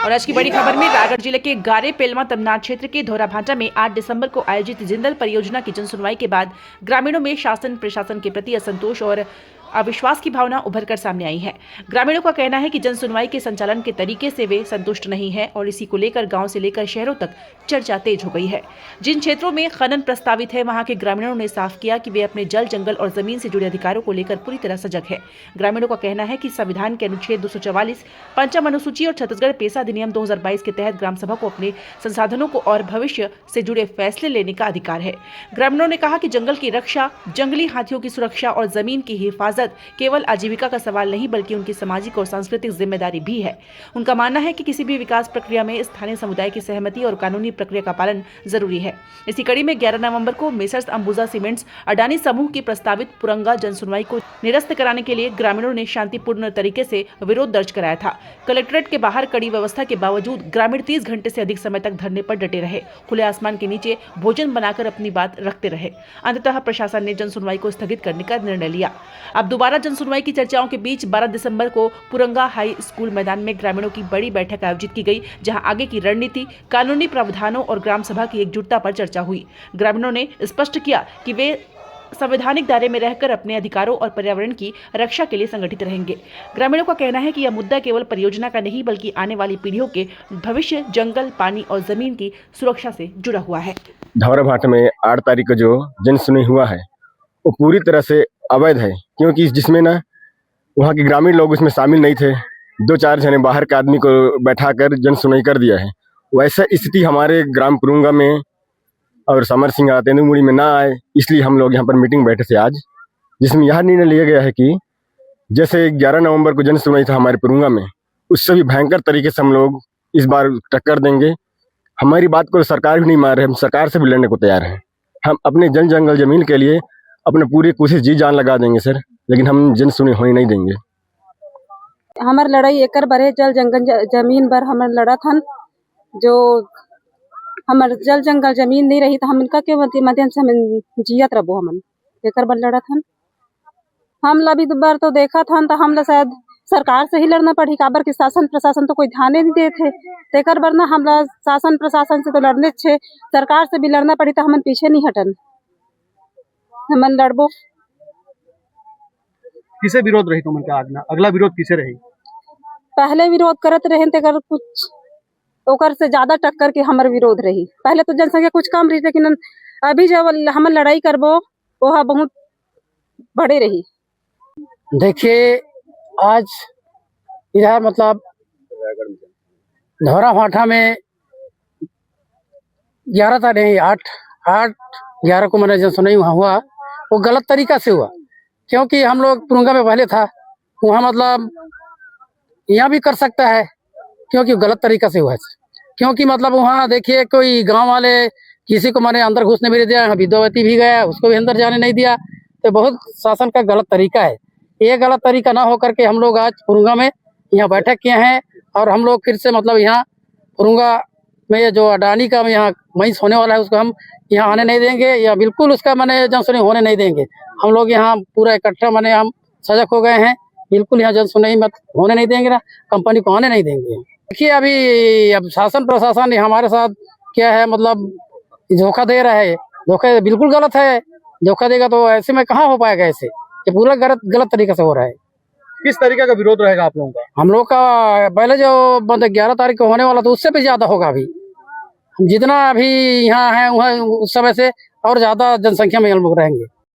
और आज की बड़ी खबर में रायगढ़ जिले के गारे पेलमा तमनार क्षेत्र के धोराभाटा में 8 दिसंबर को आयोजित जिंदल परियोजना की जन सुनवाई के बाद ग्रामीणों में शासन प्रशासन के प्रति असंतोष और अविश्वास की भावना उभर कर सामने आई है। ग्रामीणों का कहना है कि जन सुनवाई के संचालन के तरीके से वे संतुष्ट नहीं हैं और इसी को लेकर गांव से लेकर शहरों तक चर्चा तेज हो गई है। जिन क्षेत्रों में खनन प्रस्तावित है वहां के ग्रामीणों ने साफ किया कि वे अपने जल, जंगल और जमीन से जुड़े अधिकारों को लेकर पूरी तरह सजग है। ग्रामीणों का कहना है कि संविधान के अनुच्छेद 244, पंचम अनुसूची और छत्तीसगढ़ पेशा अधिनियम 2022 के तहत ग्राम सभा को अपने संसाधनों को और भविष्य से जुड़े फैसले लेने का अधिकार है। ग्रामीणों ने कहा कि जंगल की रक्षा, जंगली हाथियों की सुरक्षा और जमीन की हिफाजत केवल आजीविका का सवाल नहीं बल्कि उनकी सामाजिक और सांस्कृतिक जिम्मेदारी भी है। उनका मानना है कि किसी भी विकास प्रक्रिया में स्थानीय समुदाय की सहमति और कानूनी प्रक्रिया का पालन जरूरी है। इसी कड़ी में 11 नवंबर को मेसर्स अंबुजा सीमेंट्स अडानी समूह की प्रस्तावित पुरंगा जन सुनवाई को निरस्त कराने के लिए ग्रामीणों ने शांतिपूर्ण तरीके से विरोध दर्ज कराया था। कलेक्ट्रेट के बाहर कड़ी व्यवस्था के बावजूद ग्रामीण 30 घंटे से अधिक समय तक धरने पर डटे रहे, खुले आसमान के नीचे भोजन बनाकर अपनी बात रखते रहे। अंततः प्रशासन ने जन सुनवाई को स्थगित करने का निर्णय लिया। अब दोबारा जन सुनवाई की चर्चाओं के बीच 12 दिसंबर को पुरंगा हाई स्कूल मैदान में ग्रामीणों की बड़ी बैठक आयोजित की गई, जहां आगे की रणनीति, कानूनी प्रावधानों और ग्राम सभा की एकजुटता पर चर्चा हुई। ग्रामीणों ने स्पष्ट किया कि वे संवैधानिक दायरे में रहकर अपने अधिकारों और पर्यावरण की रक्षा के लिए संगठित रहेंगे। ग्रामीणों का कहना है कि यह मुद्दा केवल परियोजना का नहीं बल्कि आने वाली पीढ़ियों के भविष्य, जंगल, पानी और जमीन की सुरक्षा से जुड़ा हुआ है। धौराभाटा में 8 तारीख को जो जन सुनवाई हुआ है वो पूरी तरह से अवैध है, क्योंकि जिसमें ना वहाँ के ग्रामीण लोग उसमें शामिल नहीं थे। 2-4 जने बाहर के आदमी को बैठाकर जन सुनवाई कर दिया है। वैसा स्थिति हमारे ग्राम पुरुंगा में और समर सिंह तेंदुमुड़ी में ना आए, इसलिए हम लोग यहाँ पर मीटिंग बैठे थे आज, जिसमें यह निर्णय लिया गया है कि जैसे 11 नवंबर को जन सुनवाई था हमारे पुरुंगा में, उससे भी भयंकर तरीके से हम लोग इस बार टक्कर देंगे। हमारी बात को सरकार भी नहीं मान रहे, हम सरकार से भी लड़ने को तैयार हैं। हम अपने जल, जंगल, जमीन के लिए अपने पूरी कोशिश जी जान लगा देंगे सर, लेकिन हम जन सुनवाई होने नहीं देंगे। हमार लड़ाई एकर बरे जल, जंगल, जमीन पर हमार लड़ा था। जो हमार जल, जंगल, जमीन नहीं रही तो हम इनका के माध्यम से हम जियत रहो। हमन एकर बर लड़ा था। हम लभी बार तो देखा था तो हम शायद सरकार से ही लड़ना पड़ी, काबर की शासन प्रशासन तो कोई ध्यान नहीं देते। तेकर बर ना हम शासन प्रशासन से तो लड़ने छे, सरकार से भी लड़ना पड़ी तो हमन पीछे नहीं हटन, हमन लड़बो। किसे विरोध रही तुमन का अगला विरोध किसे रही? पहले विरोध करत रहे तेकर कुछ ओकर से ज्यादा टक्कर के हमार विरोध रही। पहले तो जनसंख्या कुछ कम रही, लेकिन अभी जब हम लड़ाई करबो वह बहुत बड़े रही। देखिए आज इधर मतलब धौराभाटा में 11 तारीख 8-11 को मैंने जन सुनवाई हुआ, वो गलत तरीका से हुआ, क्योंकि हम लोग पुरुंगा में पहले था, वहाँ मतलब यहाँ भी कर सकता है, क्योंकि गलत तरीका से हुआ है। क्योंकि मतलब वहाँ देखिए कोई गांव वाले किसी को मैंने अंदर घुसने भी नहीं दिया, विद्यावती भी गया उसको भी अंदर जाने नहीं दिया, तो बहुत शासन का गलत तरीका है। ये गलत तरीका ना होकर के हम लोग आज पुरुंगा में यहाँ बैठक किए हैं और हम लोग फिर से मतलब यहाँ पुरुंगा में जो अडानी का यहाँ महिष होने वाला है उसको हम यहाँ आने नहीं देंगे, या बिल्कुल उसका मैंने जन सुनवाई होने नहीं देंगे। हम लोग यहाँ पूरा इकट्ठा मैंने हम सजग हो गए हैं, बिल्कुल यहाँ जन सुनवाई मत होने नहीं देंगे ना, कंपनी को आने नहीं देंगे। देखिए अभी अब शासन प्रशासन हमारे साथ क्या है, मतलब धोखा दे रहा है। धोखा बिल्कुल गलत है, धोखा देगा तो ऐसे में कहाँ हो पाएगा, ऐसे ये पूरा गलत तरीके से हो रहा है। किस तरीके का विरोध रहेगा आप लोगों का? हम लोग का पहले जो मतलब 11 तारीख को होने वाला था उससे भी ज्यादा होगा। अभी हम जितना अभी यहाँ है वहाँ उस समय से और ज्यादा जनसंख्या में हम लोग रहेंगे।